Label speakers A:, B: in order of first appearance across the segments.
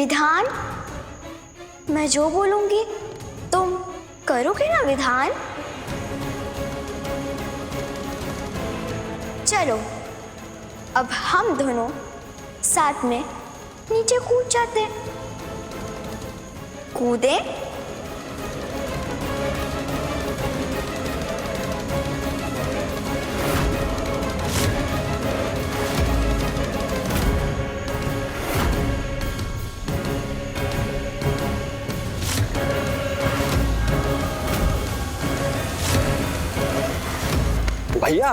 A: विधान, मैं जो बोलूंगी तुम करोगे ना विधान? चलो अब हम दोनों साथ में नीचे कूद जाते हैं। कूदे?
B: भैया,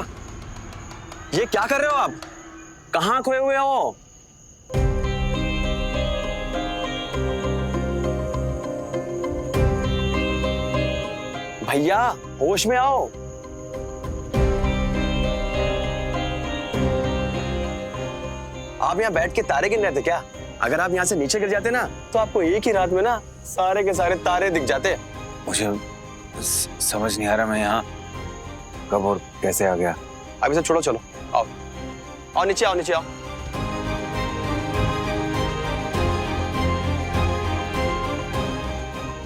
B: ये क्या कर रहे हो आप? कहाँ खोए हुए हो? भैया, होश में आओ। आप यहाँ बैठ के तारे गिन रहे थे क्या? अगर आप यहाँ से नीचे गिर जाते ना तो आपको एक ही रात में ना सारे के सारे तारे दिख जाते।
C: मुझे समझ नहीं आ रहा मैं यहाँ कब और कैसे आ गया।
B: अभी सब छोड़ो, चलो आओ आओ नीचे आओ, नीचे आओ।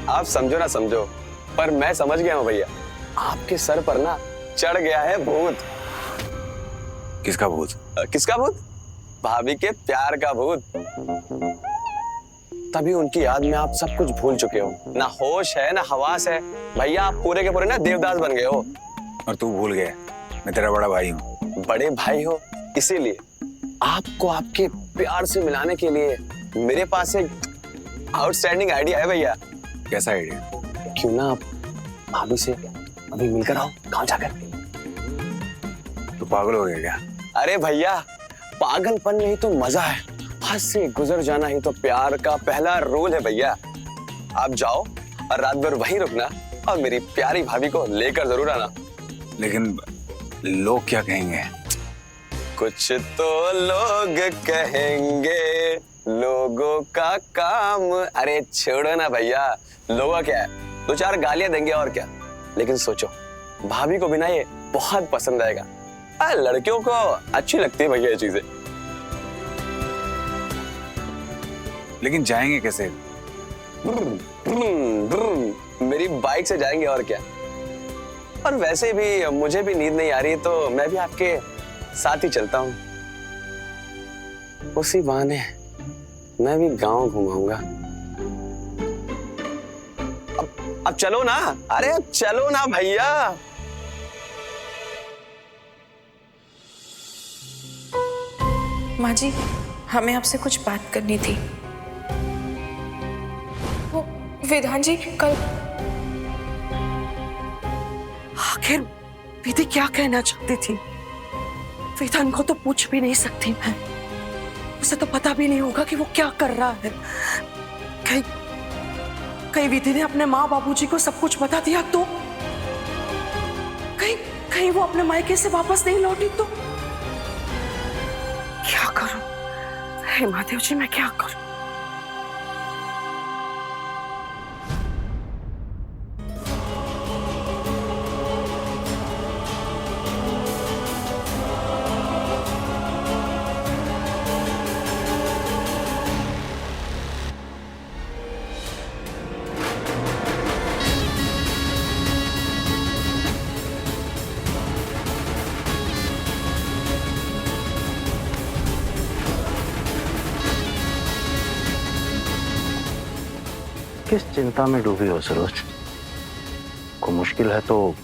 B: आप समझो ना समझो, पर मैं समझ गया हूँ भैया। आपके सर पर ना चढ़ गया है भूत।
C: किसका भूत?
B: किसका भूत? भाभी के प्यार का भूत। तभी उनकी याद में आप सब कुछ भूल चुके हो। ना होश है ना हवास है। भैया आप पूरे के पूरे ना देवदास बन गए हो।
C: और तू भूल गया मैं तेरा बड़ा भाई हूँ।
B: बड़े भाई हो, इसीलिए आपको आपके प्यार से मिलाने के लिए मेरे पास एक आउटस्टैंडिंग आइडिया है भैया।
C: कैसा आइडिया?
B: क्यों ना आप भाभी से अभी मिलकर आओ गाँव जाकर।
C: तू पागल हो गया क्या?
B: अरे भैया, पागलपन नहीं तो मजा है। हद से गुजर जाना ही तो प्यार का पहला रूल है भैया। आप जाओ और रात भर वहीं रुकना और मेरी प्यारी भाभी को लेकर जरूर आना।
C: लेकिन लोग क्या कहेंगे?
B: कुछ तो लोग कहेंगे, लोगों का काम। अरे छोड़ो ना भैया, लोगों क्या है, दो चार गालियां देंगे और क्या। लेकिन सोचो, भाभी को भी ना ये बहुत पसंद आएगा। लड़कियों को अच्छी लगती है भैया ये चीजें।
C: लेकिन जाएंगे कैसे?
B: मेरी बाइक से जाएंगे और क्या। और वैसे भी मुझे भी नींद नहीं आ रही है तो मैं भी आपके साथ ही चलता हूँ। उसी बहाने मैं भी गांव घुमाऊंगा। अब चलो ना, अरे अब चलो ना भैया।
D: माँ जी, हमें आपसे कुछ बात करनी थी। वो विधान जी कल।
E: आखिर विधि क्या कहना चाहती थी? विधान को तो पूछ भी नहीं सकती मैं। उसे तो पता भी नहीं होगा कि वो क्या कर रहा है। कहीं विधि ने अपने माँ बाबूजी को सब कुछ बता दिया तो? कहीं वो अपने मायके से वापस नहीं लौटी तो? क्या करूं? हे महादेव जी, मैं क्या करूं?
F: किस चिंता में डूबी हो सरोज? कोई मुश्किल है तो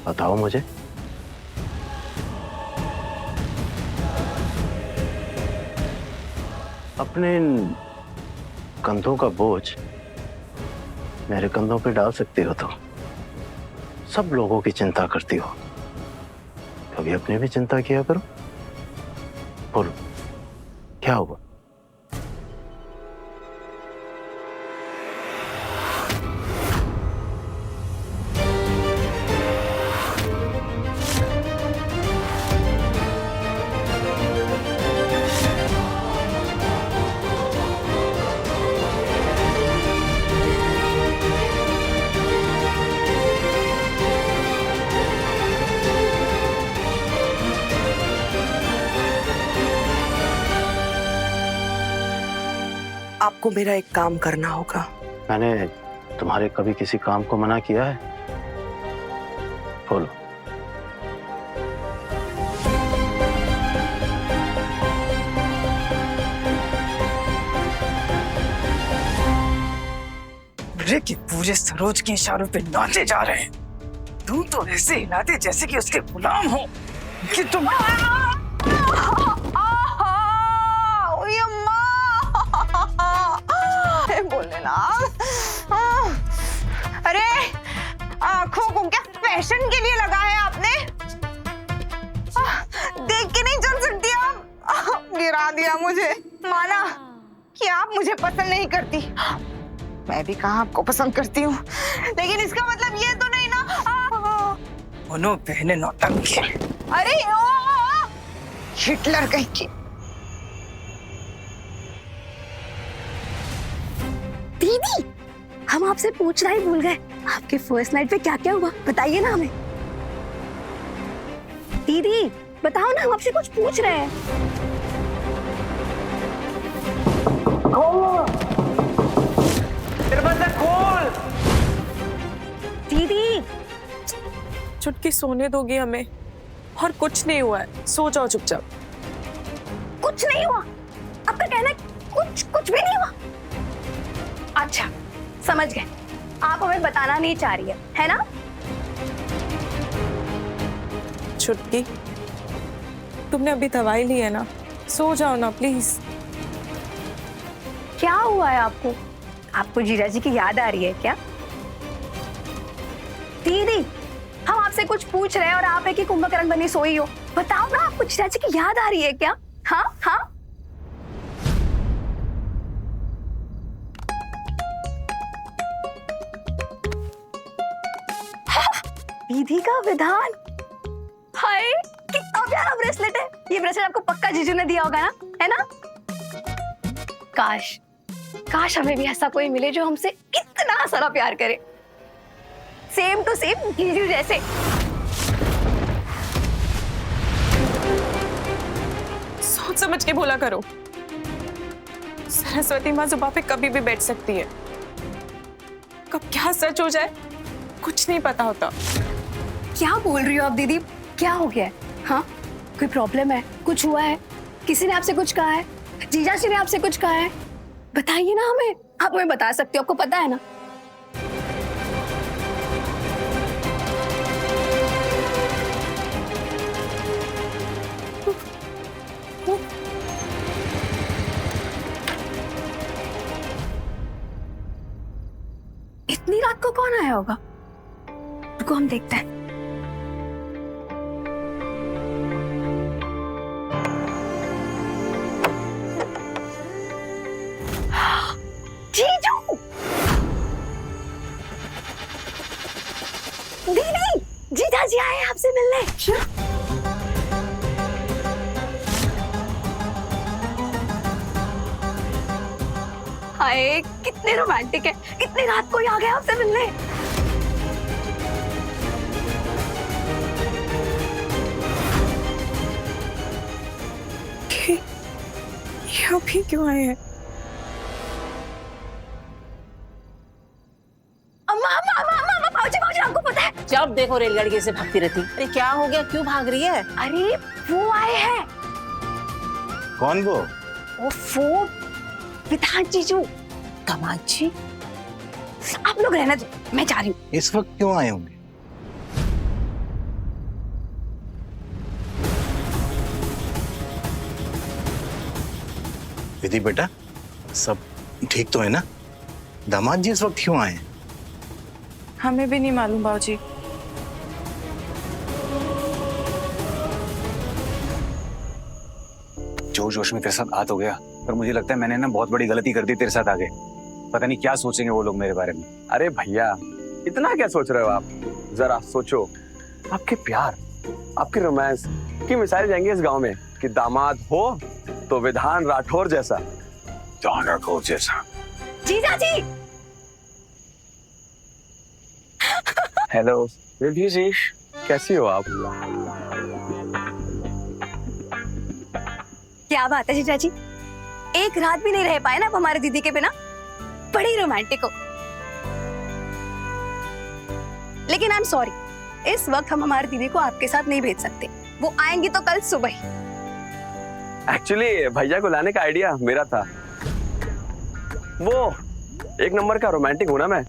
F: बताओ मुझे। अपने कंधों का बोझ मेरे कंधों पे डाल सकती हो तो? सब लोगों की चिंता करती हो, कभी अपनी भी चिंता किया करो। बोलो क्या हुआ?
E: आपको मेरा एक काम करना होगा।
F: मैंने तुम्हारे कभी किसी काम को मना किया है? बोलो।
G: पूरे के पूरे सरोज के इशारों पे नाचे जा रहे हैं। तुम तो ऐसे हिलाते जैसे कि उसके गुलाम हो कि तुम।
H: अरे आंखों को क्या फैशन के लिए लगा है आपने? देख के नहीं चल सकती आप। गिरा दिया मुझे। माना कि आप मुझे पसंद नहीं करती, मैं भी कहाँ आपको पसंद करती हूँ, लेकिन इसका मतलब ये तो नहीं ना।
G: दोनों बहनें नौटंकी।
H: अरे हिटलर कहीं की।
A: दीदी, हम आपसे पूछना ही भूल गए, आपके फर्स्ट नाइट पे क्या क्या हुआ, बताइए ना हमें। दीदी बताओ ना, हम आपसे कुछ पूछ रहे हैं।
G: दरवाजा खोल।
A: दीदी
D: चुटकी सोने दोगी हमें? और कुछ नहीं हुआ है, सो जाओ चुपचाप।
A: कुछ नहीं हुआ? आपका कहना है कुछ भी नहीं हुआ? अच्छा समझ गए, आप हमें बताना नहीं चाह रही है ना?
D: चुटकी, तुमने अभी दवाई ली है ना, सो जाओ ना प्लीज।
A: क्या हुआ है आपको? आपको जीजा जी की याद आ रही है क्या? दीदी हम आपसे कुछ पूछ रहे हैं और आप है कि कुंभकर्ण बनी सोई हो। बताओ ना, आपको जीजा जी की याद आ रही है क्या? हाँ हाँ। दीदी का विधान। हाय कितना प्यारा ब्रेसलेट है। ये ब्रेसलेट आपको पक्का जीजू ने दिया होगा ना, है ना? काश काश हमें भी ऐसा कोई मिले जो हमसे इतना सारा प्यार करे, सेम टू सेम जीजू जैसे।
D: सोच समझ के बोला करो। सरस्वती माँ जुबान पे कभी भी बैठ सकती है, कब क्या सच हो जाए कुछ नहीं पता होता।
A: क्या बोल रही हो आप दीदी? क्या हो गया है? हाँ कोई प्रॉब्लम है? कुछ हुआ है? किसी ने आपसे कुछ कहा है? जीजा जी ने आपसे कुछ कहा है? बताइए ना हमें, आप हमें बता सकते हो, आपको पता है ना। इतनी रात को कौन आया होगा? रुको हम देखते हैं। जीजू! दीदी, जीजा जी आए आपसे मिलने। हाय कितने रोमांटिक है, इतनी रात को ही आ गए आपसे मिलने।
D: ये अभी क्यों आए हैं?
A: आपको पता है?
I: जब देखो रेलगाड़ी से भागती रहती। अरे क्या हो गया, क्यों भाग रही है?
A: अरे वो आए हैं।
F: कौन वो?
A: वो विधान जीजू।
I: दामाद जी?
A: आप लोग रहना दो, मैं जा रही हूँ।
F: इस वक्त क्यों आए होंगे? विधि बेटा, सब ठीक तो है ना? दामाद जी इस वक्त क्यों आए हैं?
D: हमें भी नहीं मालूम बाबूजी।
C: जोश जोश में तेरे साथ बात हो गया, पर मुझे लगता है मैंने ना बहुत बड़ी गलती कर दी तेरे साथ आगे। पता नहीं क्या सोचेंगे वो लोग मेरे बारे में।
B: अरे भैया इतना क्या सोच रहे हो आप? जरा सोचो, आपके प्यार, आपके रोमांस की मिसाइल जाएंगी इस गांव में कि दामाद हो तो विधान राठौर जैसा।
C: विधान राठौर जैसा?
A: जीजा जी।
B: हेलो रिद्धि जी, कैसी हो आप?
A: क्या बात है जीजा जी, एक रात भी नहीं रह पाए ना आप हमारे दीदी के बिना। बड़ी रोमांटिक हो। लेकिन आई एम सॉरी, इस वक्त हम हमारे दीदी को आपके साथ नहीं भेज सकते। वो आएंगी तो कल सुबह ही।
B: एक्चुअली भैया को लाने का आइडिया मेरा था। वो एक नंबर का रोमांटिक हूं ना मैं।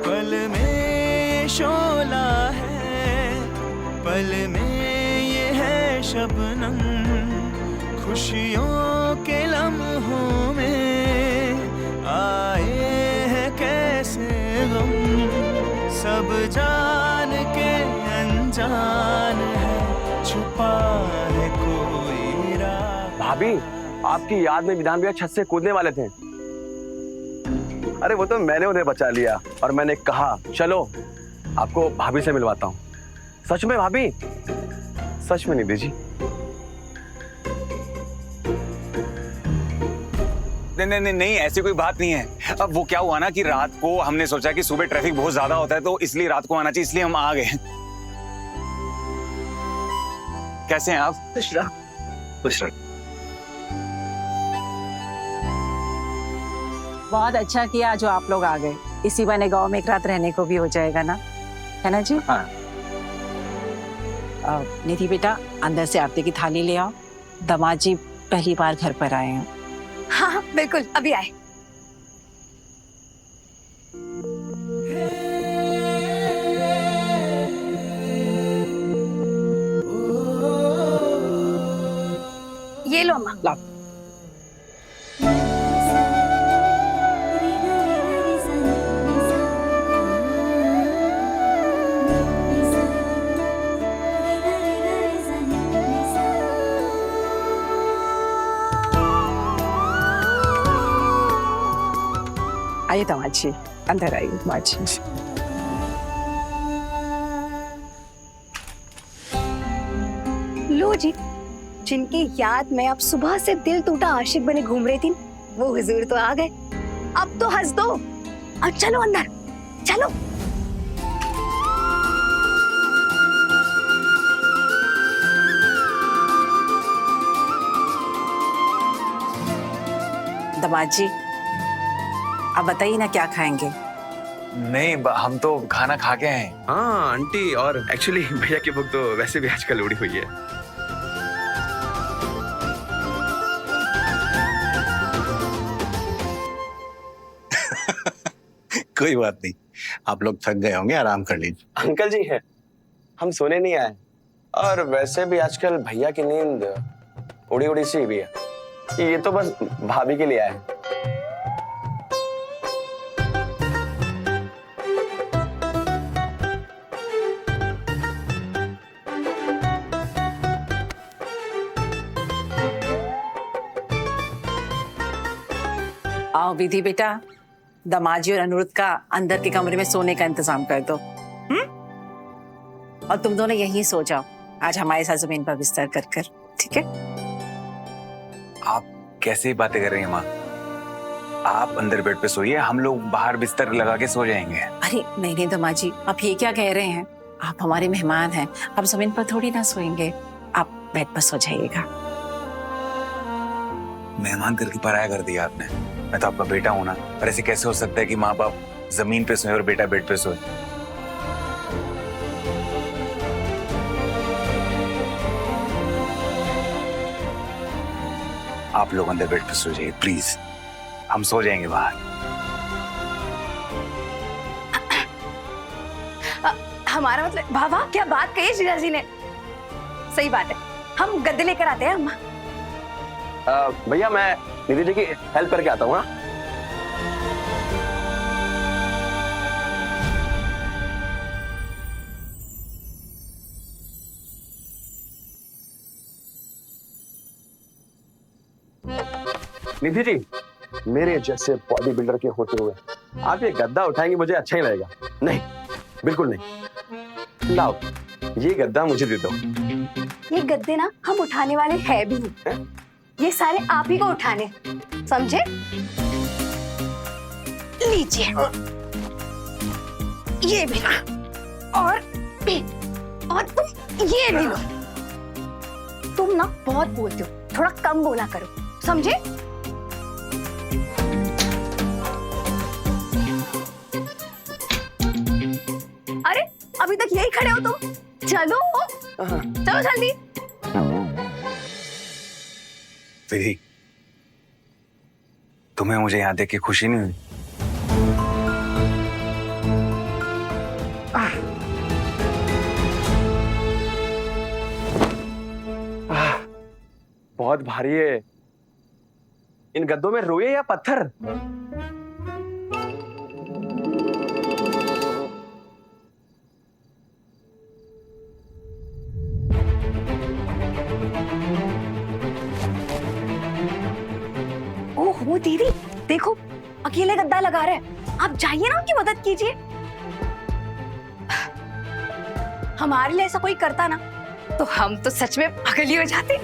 J: पल में शोला है, पल में ये है शबनम, खुशियों के लम्हों में आए हैं कैसे गम, सब जान के अनजान है, छुपा है कोई राज।
B: भाभी, आपकी याद में विधान भैया छत से कूदने वाले थे। अरे वो तो मैंने उन्हें बचा लिया और मैंने कहा चलो आपको भाभी से मिलवाता हूँ। सच में भाभी, सच में निधि जी।
C: नहीं, ऐसी कोई बात नहीं है। अब वो क्या हुआ ना कि रात को हमने सोचा कि सुबह ट्रैफिक बहुत ज्यादा होता है तो इसलिए रात को आना चाहिए, इसलिए हम आ गए। कैसे हैं आप?
F: खुश रहो, खुश रहो।
I: बहुत अच्छा किया जो आप लोग आ गए। इसी बहाने गांव में एक रात रहने को भी हो जाएगा ना, है ना जी?
C: हाँ।
I: निधि बेटा, अंदर से आरती की थाली ले आओ। दामाद जी पहली बार घर पर आए हैं।
A: हाँ हाँ बिल्कुल, अभी आए। ये लो अम्मा।
I: ला। आइए दामाद जी, अंदर आइए दामाद जी।
A: लो जी, जिनकी याद में अब सुबह से दिल टूटा आशिक बने घूम रही थी, वो हुजूर तो आ गए। अब तो हंस दो और चलो अंदर, चलो।
I: दामाद जी, आप बताइए ना क्या खाएंगे?
C: नहीं, हम तो खाना खा के आए।
B: हाँ आंटी, और एक्चुअली भैया की भूख तो वैसे भी आजकल उड़ी हुई है।
F: कोई बात नहीं, आप लोग थक गए होंगे, आराम कर लीजिए।
B: अंकल जी है, हम सोने नहीं आए। और वैसे भी आजकल भैया की नींद उड़ी उड़ी सी भी है। ये तो बस भाभी के लिए आए।
I: आओ विधि बेटा, दामाजी और अनुरुद्ध का अंदर के कमरे में सोने का इंतजाम कर दो। और तुम दोनों यहीं सो जाओ, आज हमारे साथ जमीन पर बिस्तर कर कर, ठीक है?
C: आप कैसे बातें कर रही हैं माँ? आप अंदर बेड पे सोइए, हम लोग बाहर बिस्तर लगा के सो जाएंगे।
I: अरे नहीं दामाजी, आप ये क्या कह रहे हैं? आप हमारे मेहमान हैं, आप जमीन पर थोड़ी ना सोएंगे, आप बेड पर सो जाइएगा।
C: मेहमान करके पराया कर दिया आपने। मैं तो आपका बेटा हूं ना, और ऐसे कैसे हो सकता है कि माँ बाप जमीन पे सोए और बेटा बेड पे सोए? आप लोग अंदर बेड पे सो जाइए प्लीज, हम सो जाएंगे बाहर।
A: हमारा मतलब, वाह क्या बात कही जीजा जी ने। सही बात है, हम गद्दे लेकर आते हैं अम्मा।
B: भैया मैं निधि जी की हेल्प करके आता हूँ। निधि जी, मेरे जैसे बॉडी बिल्डर के होते हुए आप ये गद्दा उठाएंगे मुझे अच्छा ही लगेगा। नहीं, बिल्कुल नहीं। लाओ, ये गद्दा मुझे दे दो।
A: ये गद्दे ना हम उठाने वाले हैं भी नहीं, ये सारे आप ही को उठाने, समझे? लीजिए, ये भी और तुम ये भी लो। तुम ना बहुत बोलते हो, थोड़ा कम बोला करो, समझे? अरे अभी तक यही खड़े हो तुम, चलो चलो जल्दी।
C: दीदी, तुम्हें मुझे यहाँ देख के खुशी नहीं हुई?
B: बहुत भारी है। इन गद्दों में रोए या पत्थर?
A: ओहो दीदी, देखो अकेले गद्दा लगा रहे हैं, आप जाइए ना उनकी मदद कीजिए। हमारे लिए ऐसा कोई करता ना तो हम तो सच में पागल ही हो जाते।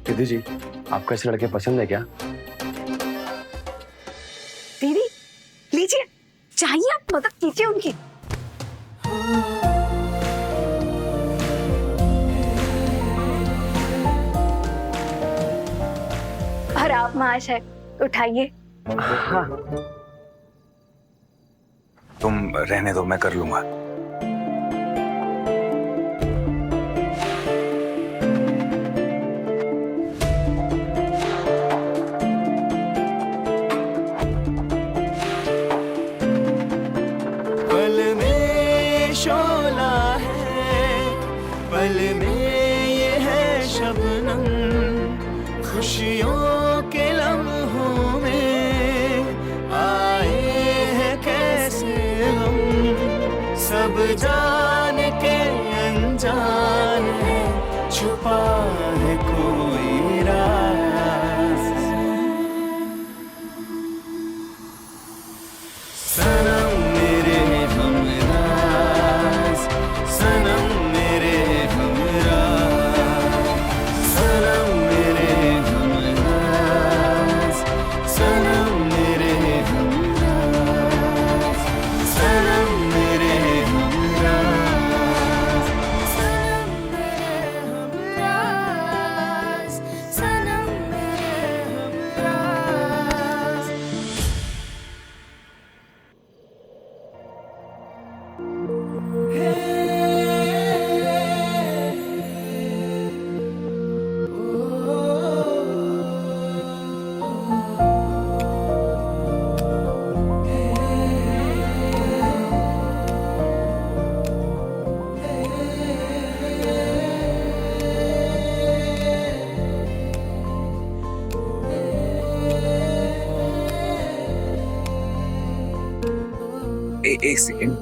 B: दीदी जी, आपको ऐसे लड़के पसंद है क्या?
A: दीदी लीजिए, चाहिए आप मदद कीजिए उनकी। और आप माश है, उठाइए।
B: हाँ।
C: तुम रहने दो, मैं कर लूंगा।
J: पल में शोला है, पल में ये है शबनम, खुशियों के लम्हों में आए हैं कैसे हम, सब जान के अनजान है, छुपा है कोई राज। सनम मेरे हमराज, सनम मेरे हमराज, सनम मेरे हमराज, सनम मेरे हमराज, सनम मेरे हमराज, सनम मेरे हमराज, सनम मेरे हमराज।
C: एक सेकेंड।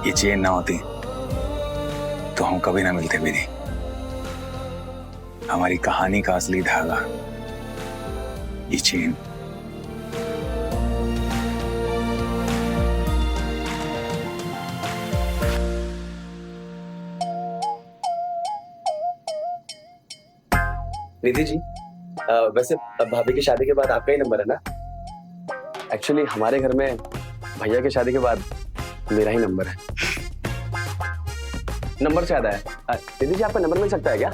C: ये चेन ना होती तो हम कभी ना मिलते भी नहीं। हमारी कहानी का असली धागा ये चेन।
B: निधि जी, वैसे भाभी की शादी के बाद आपका ही नंबर है ना? एक्चुअली हमारे घर में भैया की शादी के बाद मेरा ही नंबर है। नंबर से याद आया, दीदी जी आपका नंबर मिल सकता है क्या?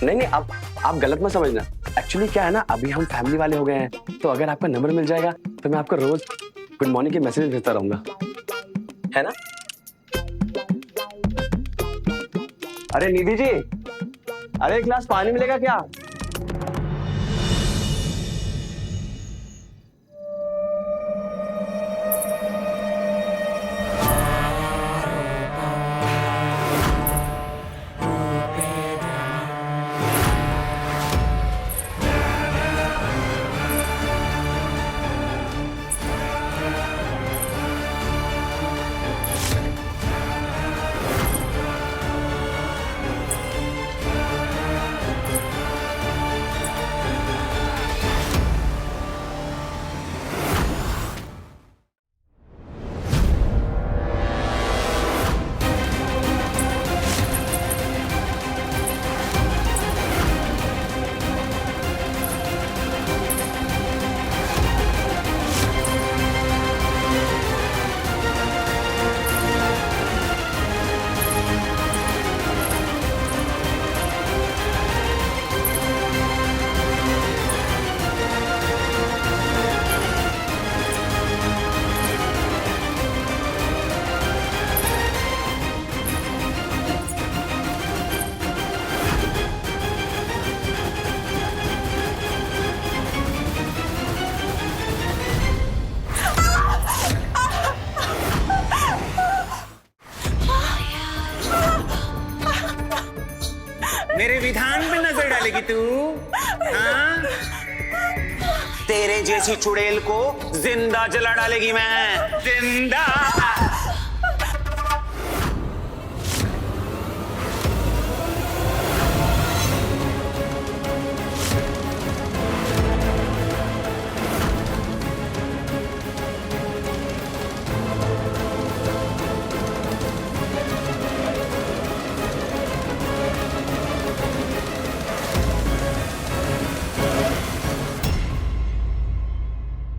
B: नहीं, आप गलत मत समझना। एक्चुअली क्या है ना, अभी हम फैमिली वाले हो गए हैं, तो अगर आपका नंबर मिल जाएगा तो मैं आपको रोज गुड मॉर्निंग के मैसेज भेजता रहूंगा, है ना? अरे निधि जी, अरे एक गिलास पानी मिलेगा क्या?
K: संविधान पे नजर डालेगी तू? हाँ? तेरे जैसी चुड़ैल को जिंदा जला डालेगी मैं, जिंदा।